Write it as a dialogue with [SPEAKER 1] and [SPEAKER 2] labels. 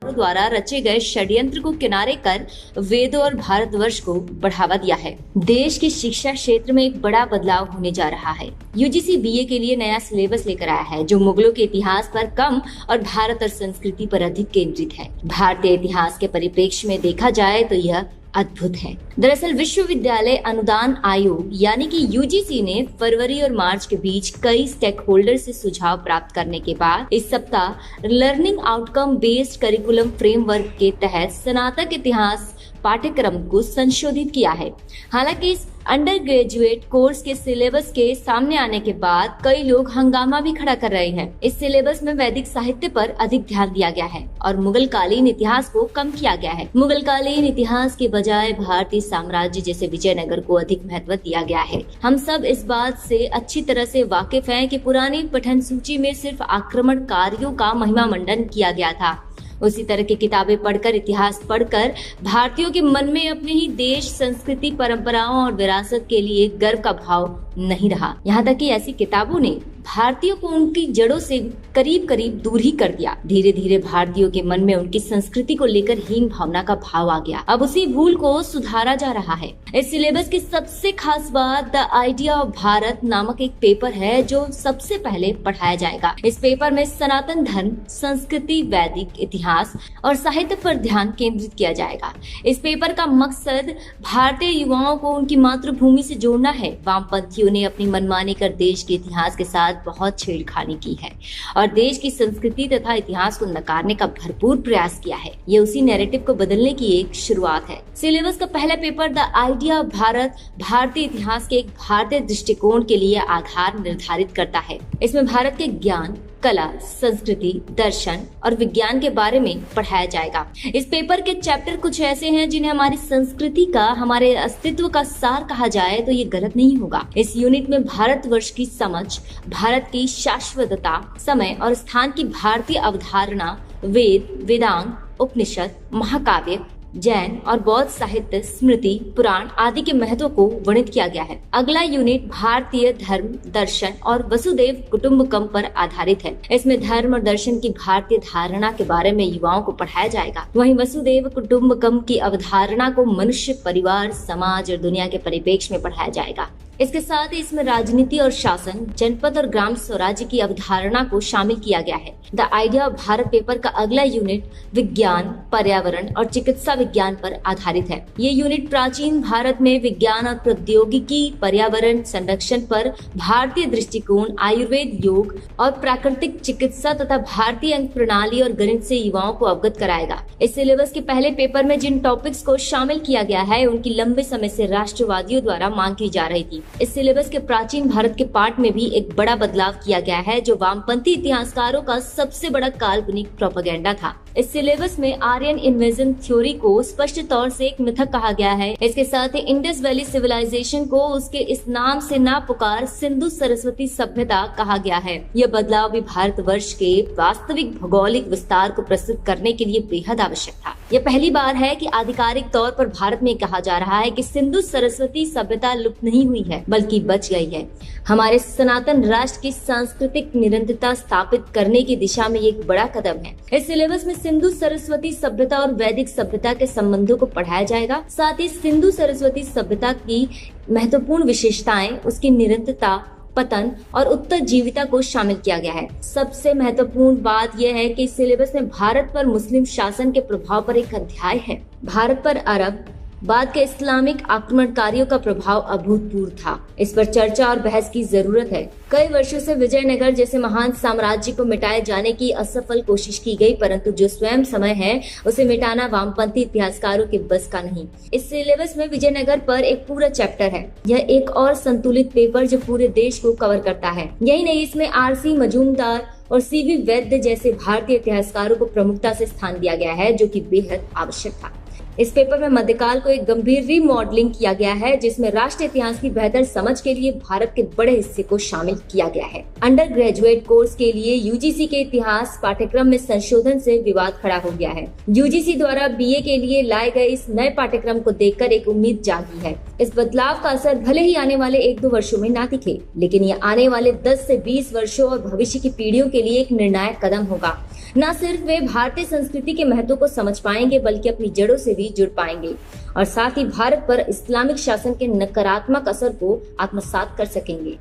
[SPEAKER 1] द्वारा रचे गए षड्यंत्र को किनारे कर वेदों और भारतवर्ष को बढ़ावा दिया है। देश के शिक्षा क्षेत्र में एक बड़ा बदलाव होने जा रहा है। यूजीसी बीए के लिए नया सिलेबस लेकर आया है जो मुगलों के इतिहास पर कम और भारत और संस्कृति पर अधिक केंद्रित है। भारतीय इतिहास के परिप्रेक्ष्य में देखा जाए तो यह अद्भुत है। दरअसल विश्वविद्यालय अनुदान आयोग यानी कि यूजीसी ने फरवरी और मार्च के बीच कई स्टेक होल्डर से सुझाव प्राप्त करने के बाद इस सप्ताह learning outcome based curriculum framework के तहत स्नातक इतिहास पाठ्यक्रम को संशोधित किया है। हालांकि इस अंडर ग्रेजुएट कोर्स के सिलेबस के सामने आने के बाद कई लोग हंगामा भी खड़ा कर रहे हैं। इस सिलेबस में वैदिक साहित्य पर अधिक ध्यान दिया गया है और मुगल कालीन इतिहास को कम किया गया है। मुगल कालीन इतिहास के बजाय भारतीय साम्राज्य जैसे विजयनगर को अधिक महत्व दिया गया है। हम सब इस बात से अच्छी तरह से वाकिफ हैं कि पुरानी पठन सूची में सिर्फ आक्रमणकारियों का महिमा मंडन किया गया था। उसी तरह की किताबें पढ़कर, इतिहास पढ़कर भारतीयों के मन में अपने ही देश, संस्कृति, परंपराओं और विरासत के लिए गर्व का भाव नहीं रहा। यहाँ तक कि ऐसी किताबों ने भारतीयों को उनकी जड़ों से करीब करीब दूर ही कर दिया। धीरे धीरे भारतीयों के मन में उनकी संस्कृति को लेकर हीन भावना का भाव आ गया। अब उसी भूल को सुधारा जा रहा है। इस सिलेबस की सबसे खास बात द आइडिया ऑफ भारत नामक एक पेपर है जो सबसे पहले पढ़ाया जाएगा। इस पेपर में सनातन धर्म, संस्कृति, वैदिक इतिहास और साहित्य पर ध्यान केंद्रित किया जाएगा। इस पेपर का मकसद भारतीय युवाओं को उनकी मातृभूमि से जोड़ना है। वामपंथियों ने अपनी मनमानी कर देश के इतिहास के साथ बहुत छेड़खानी की है और देश की संस्कृति तथा इतिहास को नकारने का भरपूर प्रयास किया है। ये उसी नैरेटिव को बदलने की एक शुरुआत है। सिलेबस का पहला paper the idea of Bharat भारतीय इतिहास के एक भारतीय दृष्टिकोण के लिए आधार निर्धारित करता है। इसमें भारत के ज्ञान, कला, संस्कृति, दर्शन और विज्ञान के बारे में पढ़ाया जाएगा। इस पेपर के चैप्टर कुछ ऐसे हैं जिन्हें हमारी संस्कृति का, हमारे अस्तित्व का सार कहा जाए तो ये गलत नहीं होगा। इस यूनिट में भारतवर्ष की समझ, भारत की शाश्वतता, समय और स्थान की भारतीय अवधारणा, वेद, वेदांग, उपनिषद, महाकाव्य, जैन और बौद्ध साहित्य, स्मृति, पुराण आदि के महत्व को वर्णित किया गया है। अगला यूनिट भारतीय धर्म, दर्शन और वसुदेव कुटुम्बकम पर आधारित है। इसमें धर्म और दर्शन की भारतीय धारणा के बारे में युवाओं को पढ़ाया जाएगा। वहीं वसुदेव कुटुम्बकम की अवधारणा को मनुष्य, परिवार, समाज और दुनिया के परिप्रेक्ष्य में पढ़ाया जाएगा। इसके साथ ही इसमें राजनीति और शासन, जनपद और ग्राम स्वराज्य की अवधारणा को शामिल किया गया है। The idea of Bharat paper का अगला यूनिट विज्ञान, पर्यावरण और चिकित्सा विज्ञान पर आधारित है। ये यूनिट प्राचीन भारत में विज्ञान और प्रौद्योगिकी, पर्यावरण संरक्षण पर भारतीय दृष्टिकोण, आयुर्वेद, योग और प्राकृतिक चिकित्सा तथा भारतीय अंक प्रणाली और गणित से युवाओं को अवगत कराएगा। इस सिलेबस के पहले पेपर में जिन टॉपिक्स को शामिल किया गया है उनकी लंबे समय से राष्ट्रवादियों द्वारा मांग की जा रही थी। इस सिलेबस के प्राचीन भारत के पार्ट में भी एक बड़ा बदलाव किया गया है जो वामपंथी इतिहासकारों का सबसे बड़ा काल्पनिक प्रोपेगेंडा था। इस सिलेबस में आर्यन इन्वेजन थ्योरी को स्पष्ट तौर से एक मिथक कहा गया है। इसके साथ ही इंडस वैली सिविलाइजेशन को उसके इस नाम से ना पुकार सिंधु सरस्वती सभ्यता कहा गया है। यह बदलाव भी भारतवर्ष के वास्तविक भौगोलिक विस्तार को प्रस्तुत करने के लिए बेहद आवश्यक था। यह पहली बार है कि आधिकारिक तौर पर भारत में कहा जा रहा है कि सिंधु सरस्वती सभ्यता लुप्त नहीं हुई है बल्कि बच गई है। हमारे सनातन राष्ट्र की सांस्कृतिक निरंतरता स्थापित करने की दिशा में एक बड़ा कदम है। इस सिलेबस में सिंधु सरस्वती सभ्यता और वैदिक सभ्यता के संबंधों को पढ़ाया जाएगा। साथ ही सिंधु सरस्वती सभ्यता की महत्वपूर्ण विशेषताएं, उसकी निरंतरता, पतन और उत्तरजीविता को शामिल किया गया है। सबसे महत्वपूर्ण बात यह है कि सिलेबस में भारत पर मुस्लिम शासन के प्रभाव पर एक अध्याय है। भारत पर अरब बाद के इस्लामिक आक्रमणकारियों का प्रभाव अभूतपूर्व था। इस पर चर्चा और बहस की जरूरत है। कई वर्षों से विजयनगर जैसे महान साम्राज्य को मिटाए जाने की असफल कोशिश की गई, परंतु जो स्वयं समय है उसे मिटाना वामपंथी इतिहासकारों के बस का नहीं। इस सिलेबस में विजयनगर पर एक पूरा चैप्टर है। यह एक और संतुलित पेपर जो पूरे देश को कवर करता है। यही नहीं, इसमें आरसी मजूमदार और सीवी वैद्य जैसे भारतीय इतिहासकारों को प्रमुखता से स्थान दिया गया है जो कि बेहद आवश्यक था। इस पेपर में मध्यकाल को एक गंभीर रीमॉडलिंग किया गया है, जिसमें राष्ट्र इतिहास की बेहतर समझ के लिए भारत के बड़े हिस्से को शामिल किया गया है। अंडर ग्रेजुएट कोर्स के लिए यूजीसी के इतिहास पाठ्यक्रम में संशोधन से विवाद खड़ा हो गया है। यूजीसी द्वारा बीए के लिए लाए गए इस नए पाठ्यक्रम को देखकर एक उम्मीद जागी है। इस बदलाव का असर भले ही आने वाले 1-2 वर्षों में ना दिखे, लेकिन ये आने वाले 10 से 20 वर्षों और भविष्य की पीढ़ियों के लिए एक निर्णायक कदम होगा। न सिर्फ वे भारतीय संस्कृति के महत्व को समझ पाएंगे, बल्कि अपनी जड़ों से भी जुड़ पाएंगे और साथ ही भारत पर इस्लामिक शासन के नकारात्मक असर को आत्मसात कर सकेंगे।